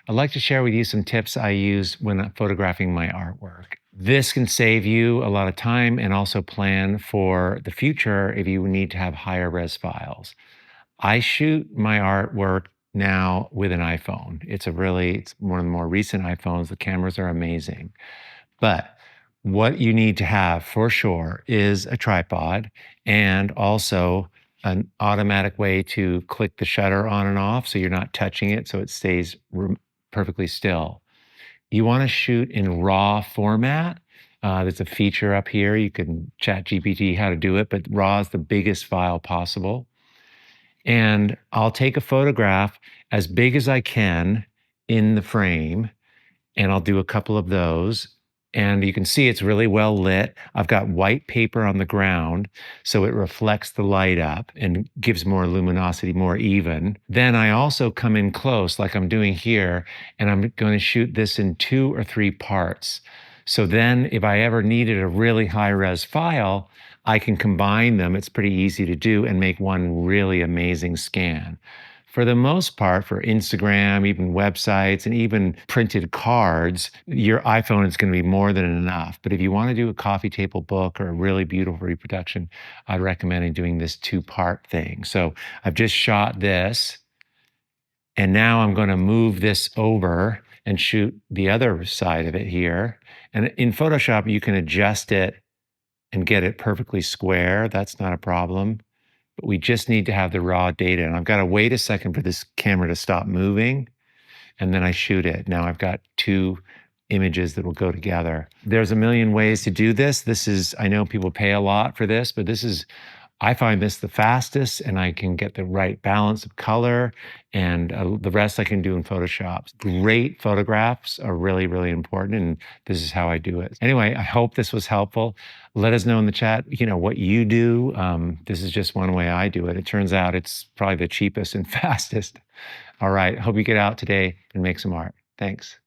I'd like to share with you some tips I use when I'm photographing my artwork. This can save you a lot of time and also plan for the future if you need to have higher res files. I shoot my artwork now with an iPhone. It's one of the more recent iPhones. The cameras are amazing. But what you need to have for sure is a tripod and also an automatic way to click the shutter on and off so you're not touching it so it stays perfectly still. You want to shoot in RAW format. There's a feature up here. You can chat GPT how to do it, but RAW is the biggest file possible. And I'll take a photograph as big as I can in the frame, and I'll do a couple of those. And you can see it's really well lit. I've got white paper on the ground, so it reflects the light up and gives more luminosity, more even. Then I also come in close, like I'm doing here, and I'm going to shoot this in 2 or 3 parts. So then if I ever needed a really high res file, I can combine them. It's pretty easy to do and make one really amazing scan. For the most part, for Instagram, even websites, and even printed cards, your iPhone is going to be more than enough. But if you want to do a coffee table book or a really beautiful reproduction, I'd recommend doing this 2-part thing. So I've just shot this, and now I'm going to move this over and shoot the other side of it here. And in Photoshop, you can adjust it and get it perfectly square. That's not a problem. But we just need to have the raw data. And I've got to wait a second for this camera to stop moving, and then I shoot it. Now I've got 2 images that will go together. There's a million ways to do this. I know people pay a lot for this, but I find this the fastest, and I can get the right balance of color, and the rest I can do in Photoshop. Great photographs are really, really important, and this is how I do it. Anyway, I hope this was helpful. Let us know in the chat, what you do. This is just one way I do it. It turns out it's probably the cheapest and fastest. All right, hope you get out today and make some art. Thanks.